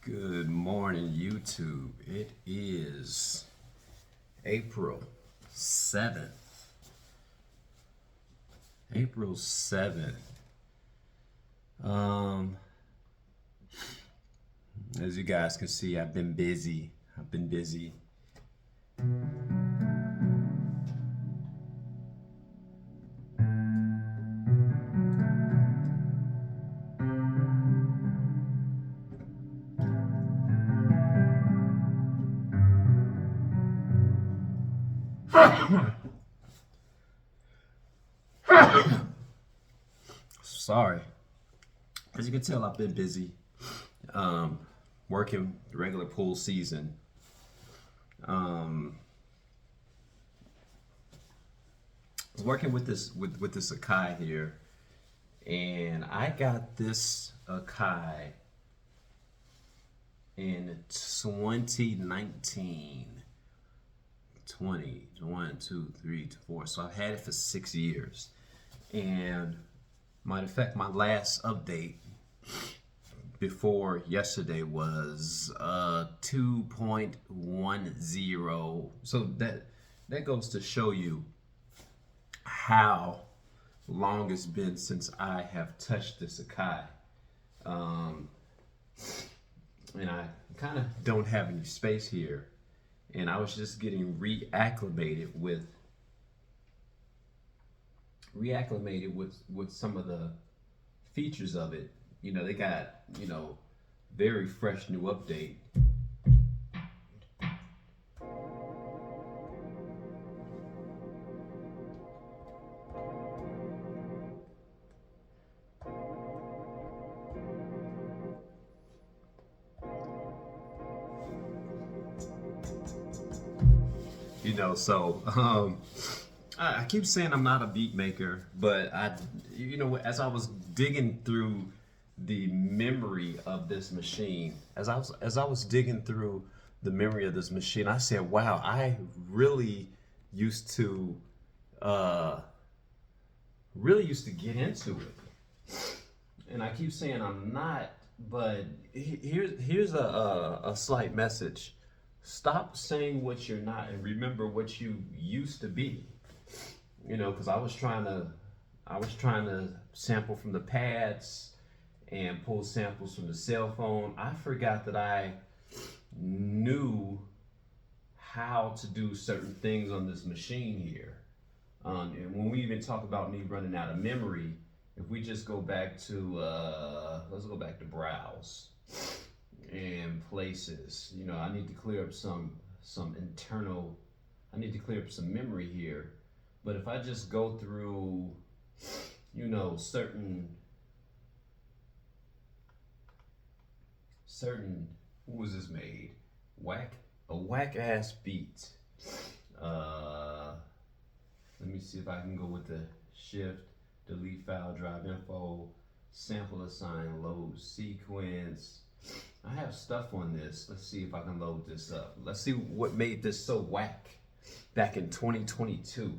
Good morning, YouTube. It is April 7th. April 7th. As you guys can see, I've been busy. Sorry. As you can tell, I've been busy working the regular pool season. I was working with this Akai here, and I got this Akai in 2019. 1, 2, 3, 4. So I've had it for 6 years. And matter of fact, my last update before yesterday was 2.10. So that goes to show you how long it's been since I have touched this Akai. And I kind of don't have any space here. And I was just getting reacclimated with some of the features of it. You know, they got, very fresh new update. I keep saying I'm not a beat maker, but as I was digging through the memory of this machine, as I was digging through the memory of this machine, I said, wow, I really used to get into it. And I keep saying I'm not, but here's a slight message. Stop saying what you're not and remember what you used to be. Because I was trying to sample from the pads and pull samples from the cell phone. I forgot that I knew how to do certain things on this machine here. And when we even talk about me running out of memory, if we just go back to let's go back to browse and places. I need to clear up some internal. I need to clear up some memory here. But if I just go through, certain, who was this made? A whack ass beat. Let me see if I can go with the shift, delete file, drive info, sample assign, load sequence. I have stuff on this. Let's see if I can load this up. Let's see what made this so whack back in 2022.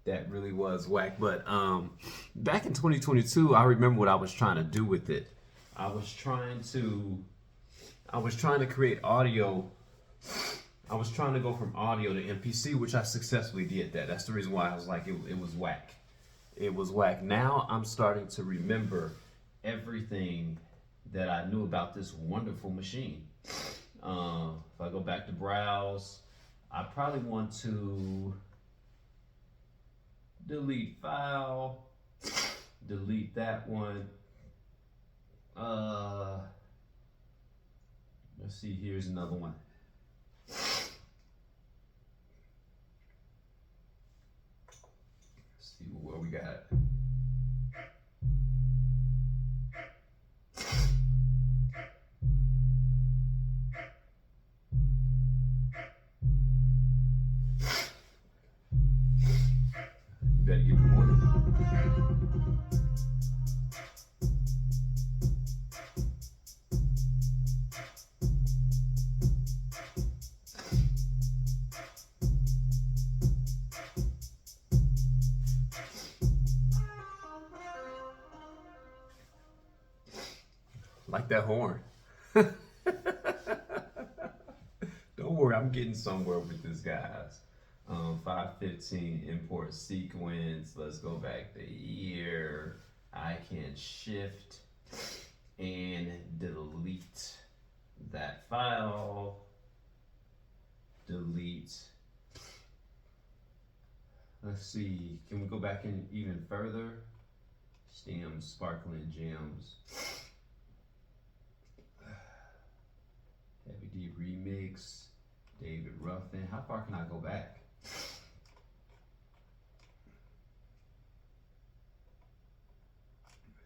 That really was whack. But back in 2022, I remember what I was trying to do with it. I was trying to create audio. I was trying to go from audio to MPC, which I successfully did that. That's the reason why I was like, it was whack. It was whack. Now I'm starting to remember everything that I knew about this wonderful machine. If I go back to browse, I probably want to delete file, delete that one. Let's see, here's another one. Let's see where we got. Like that horn. Don't worry, I'm getting somewhere with this, guys. 515 import sequence. Let's go back to here. I can shift and delete that file. Delete. Let's see. Can we go back in even further? Stems, sparkling gems. Heavy D remix. David Ruffin. How far can I go back?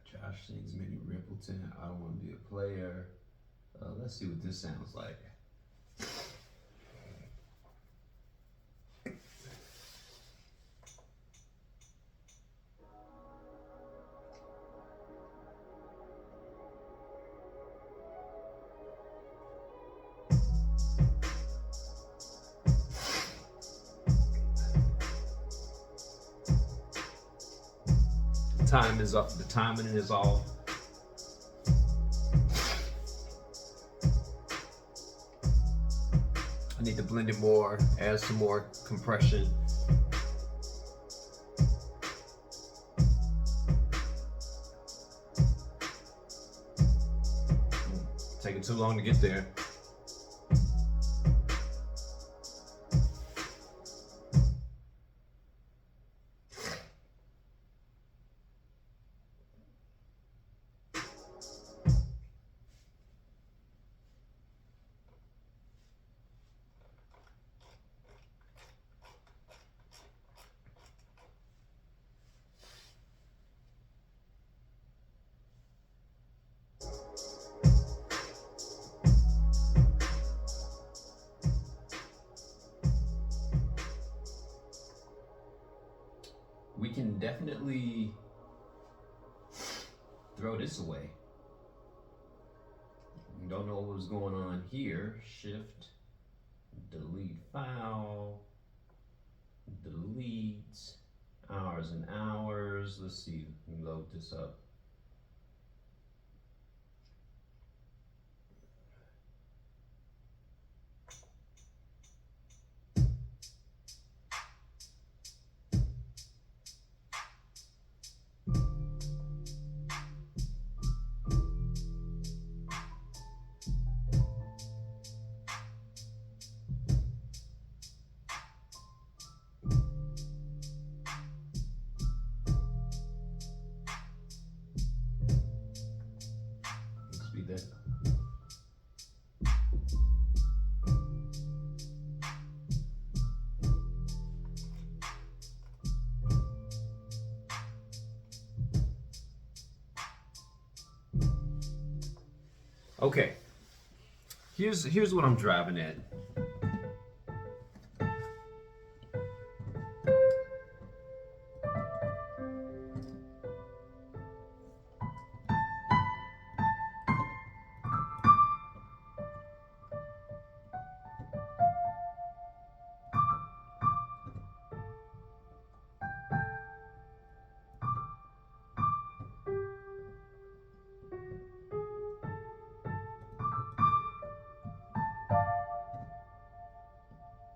Josh sings Minnie Rippleton. I don't want to be a player. Let's see what this sounds like. Time is up. The timing is off. I need to blend it more, add some more compression. Taking too long to get there. We can definitely throw this away. You don't know what's going on here. Shift, delete file, delete, hours and hours. Let's see, let me load this up. Speed that. Okay, here's what I'm driving at.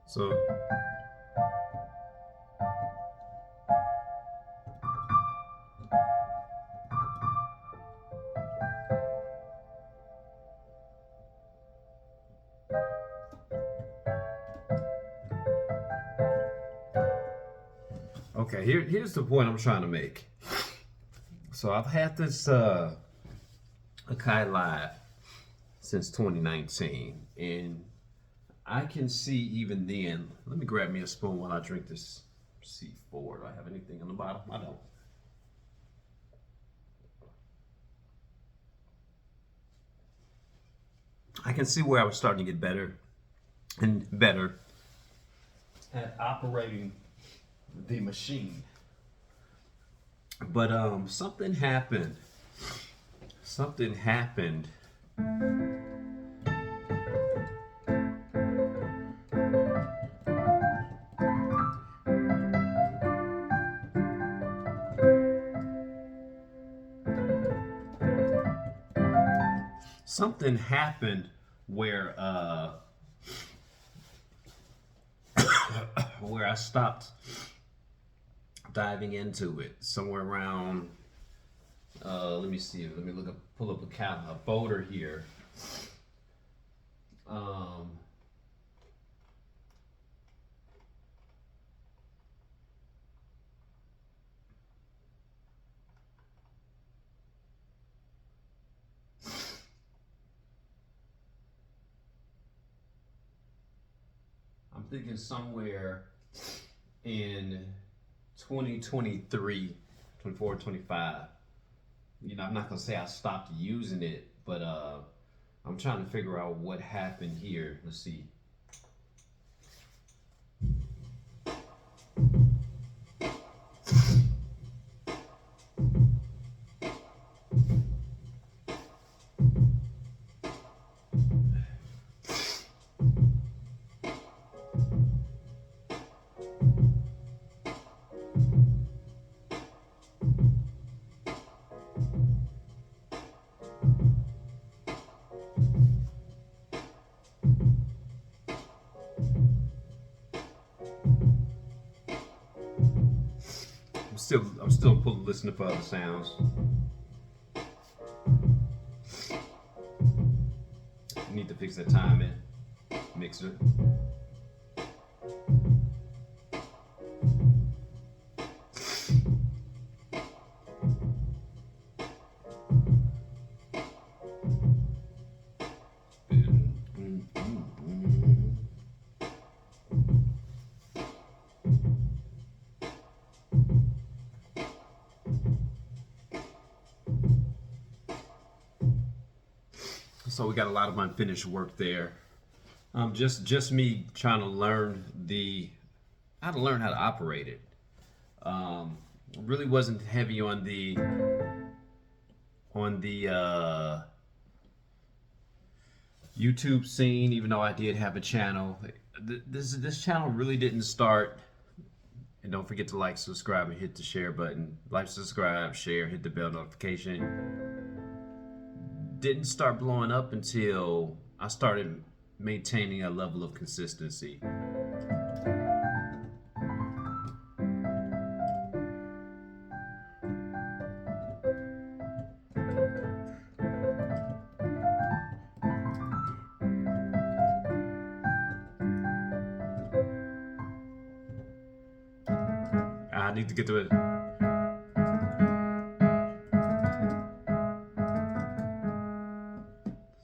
So okay, here's the point I'm trying to make. So I've had this Akai Live since 2019, and I can see even then. Let me grab me a spoon while I drink this C4. Do I have anything on the bottom? I don't. I can see where I was starting to get better and better at operating the machine. But something happened. Something happened. something happened where where I stopped diving into it somewhere around. Let me see. Let me pull up a folder here. Um, I'm thinking somewhere in 2023, 24, 25. You know, I'm not gonna say I stopped using it, but I'm trying to figure out what happened here. Let's see. I'm still listening for other sounds. Need to fix that timing mixer. So we got a lot of unfinished work there. Just me trying to learn how to operate it. Really wasn't heavy on the YouTube scene, even though I did have a channel. This channel really didn't start. And don't forget to like, subscribe, and hit the share button. Like, subscribe, share, hit the bell notification. Didn't start blowing up until I started maintaining a level of consistency. I need to get to it.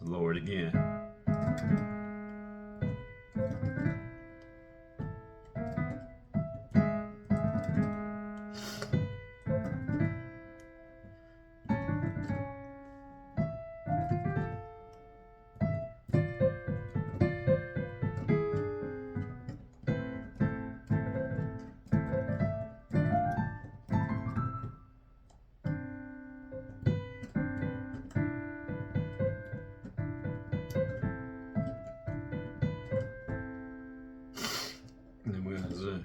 Lower it again. And then we're gonna zoom.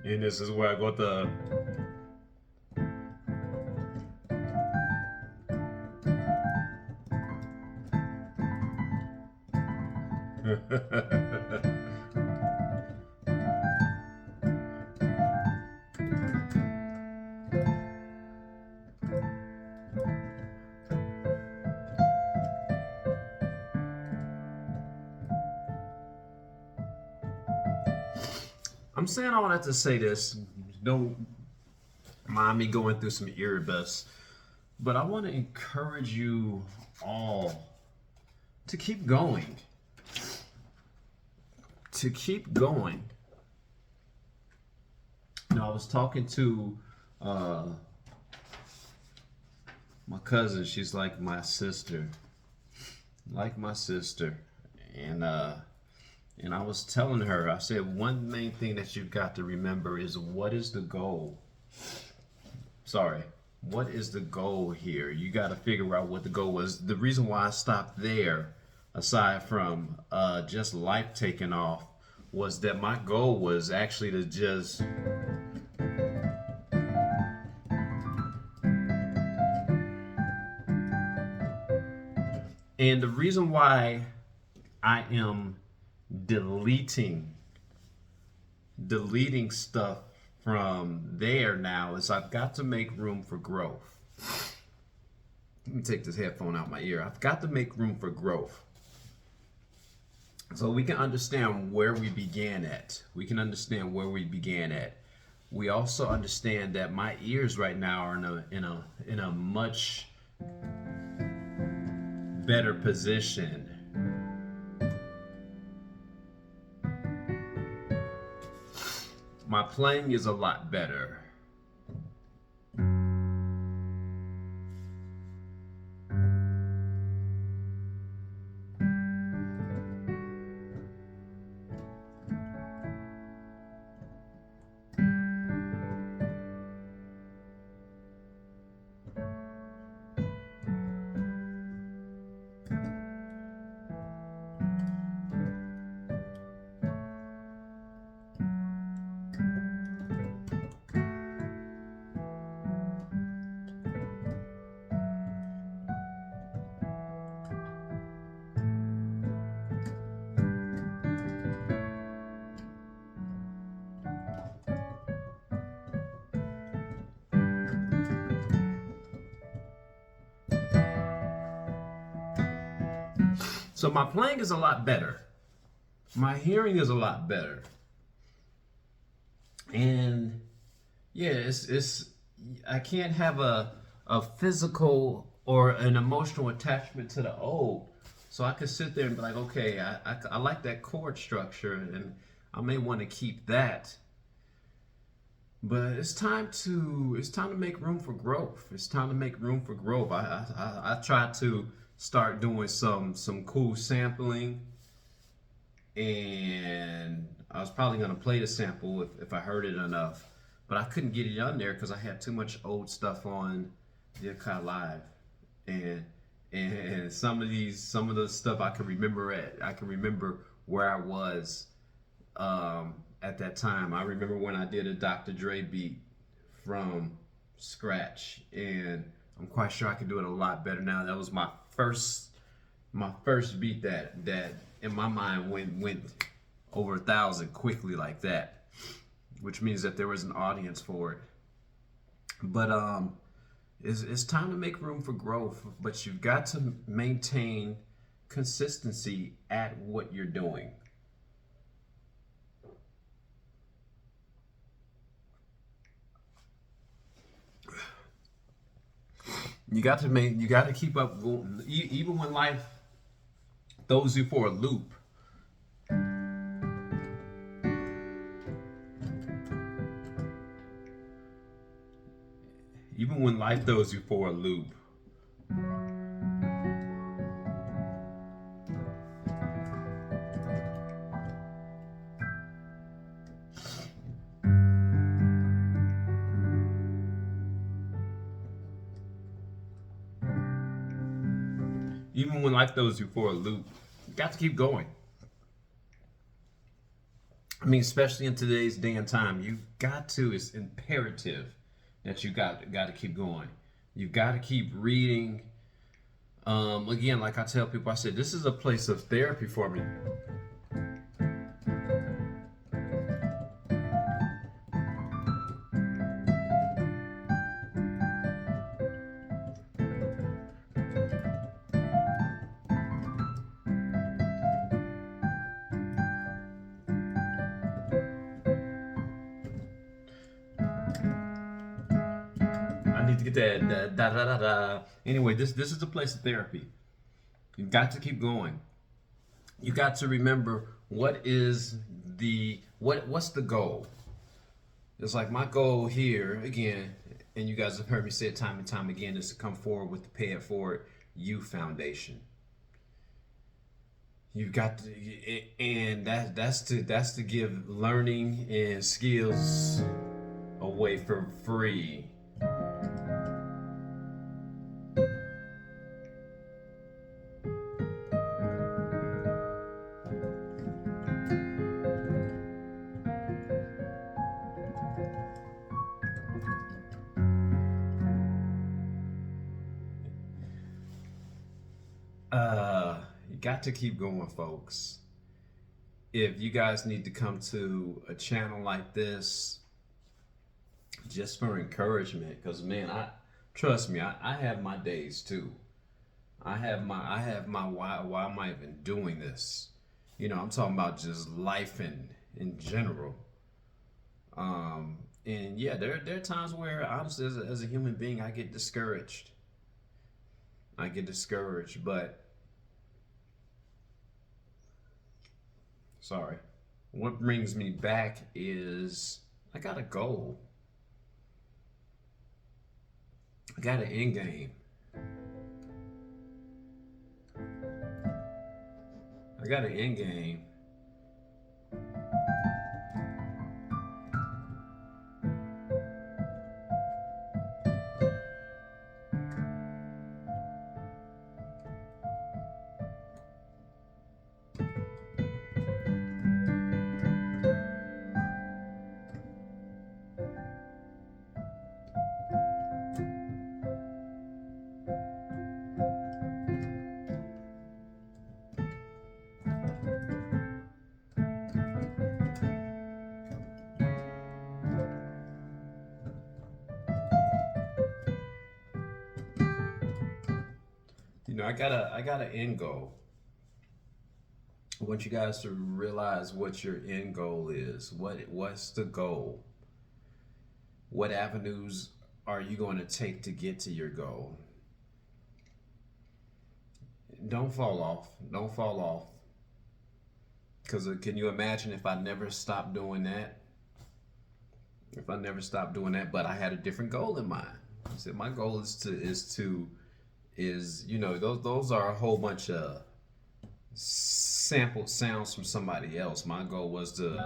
And this is where I got the I'm saying all that to say this. Don't mind me going through some earbuds, but I want to encourage you all to keep going. To keep going. You know, I was talking to my cousin. She's like my sister, and And I was telling her, I said, one main thing that you've got to remember is what is the goal? Sorry, what is the goal here? You got to figure out what the goal was. The reason why I stopped there, aside from just life taking off, was that my goal was actually to just and the reason why I am deleting stuff from there now is I've got to make room for growth. Let me take this headphone out my ear. I've got to make room for growth. So we can understand where we began at. We can understand where we began at. We also understand that my ears right now are in a much better position. My playing is a lot better. So my playing is a lot better. My hearing is a lot better. And yeah, it's I can't have a physical or an emotional attachment to the old. So I could sit there and be like, okay, I like that chord structure and I may want to keep that. But it's time to make room for growth. It's time to make room for growth. I try to start doing some cool sampling, and I was probably gonna play the sample if I heard it enough, but I couldn't get it on there because I had too much old stuff on the Akai Live, and some of the stuff I can remember where I was at that time. I remember when I did a Dr. Dre beat from scratch, and I'm quite sure I could do it a lot better now. That was my first beat that in my mind went over 1,000 quickly like that, which means that there was an audience for it. But it's time to make room for growth, but you've got to maintain consistency at what you're doing. You got to keep up, even when life throws you for a loop. Even when life throws you for a loop. Even when life throws you for a loop, you got to keep going. I mean, especially in today's day and time, you've got to, it's imperative that you got to keep going. You've got to keep reading. Again, like I tell people, I said, this is a place of therapy for me. I need to get that da da da da. Anyway, this is a place of therapy. You've got to keep going. You got to remember what's the goal. It's like my goal here again, and you guys have heard me say it time and time again, is to come forward with the Pay It Forward You Foundation. You've got to, and that's to give learning and skills away for free. You got to keep going, folks. If you guys need to come to a channel like this just for encouragement, because man, I trust me, I have my days too. I have my why am I even doing this? I'm talking about just life in general. And yeah, there are times where honestly, as a human being, I get discouraged. But sorry. What brings me back is I got a goal. I got an end game. I got an end game. I got an end goal. I want you guys to realize what your end goal is. What's the goal? What avenues are you going to take to get to your goal? Don't fall off. Don't fall off. Because can you imagine if I never stopped doing that? If I never stopped doing that, but I had a different goal in mind. I said my goal is those are a whole bunch of sampled sounds from somebody else. My goal was to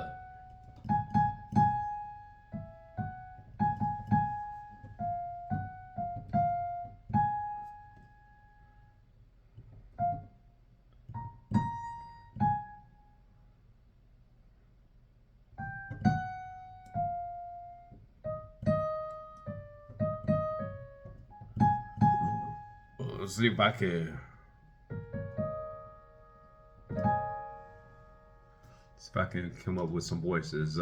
see if I can come up with some voices.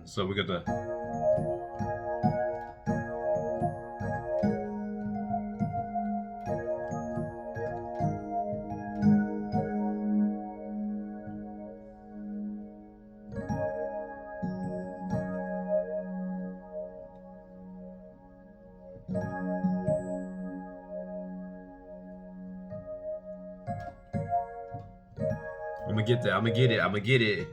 So we got the. I'm gonna get that. I'm gonna get it. I'm gonna get it.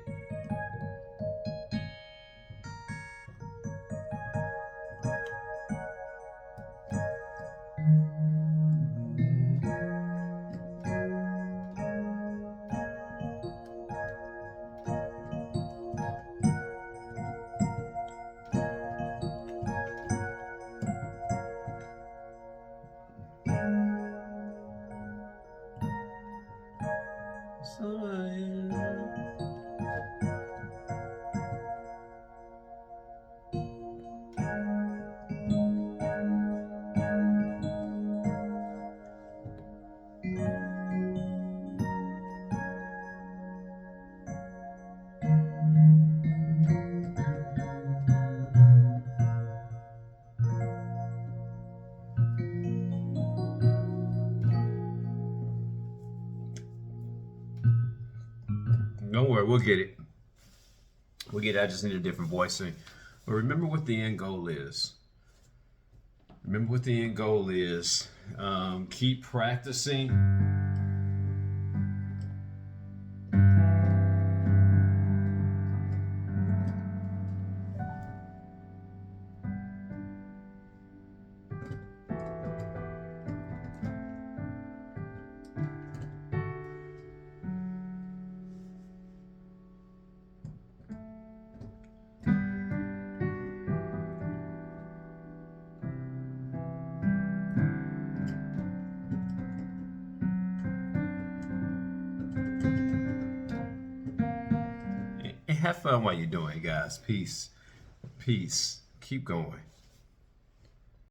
but we'll get it. We'll get it. I just need a different voicing. But remember what the end goal is. Remember what the end goal is. Keep practicing. And have fun while you're doing it, guys. Peace. Peace. Keep going.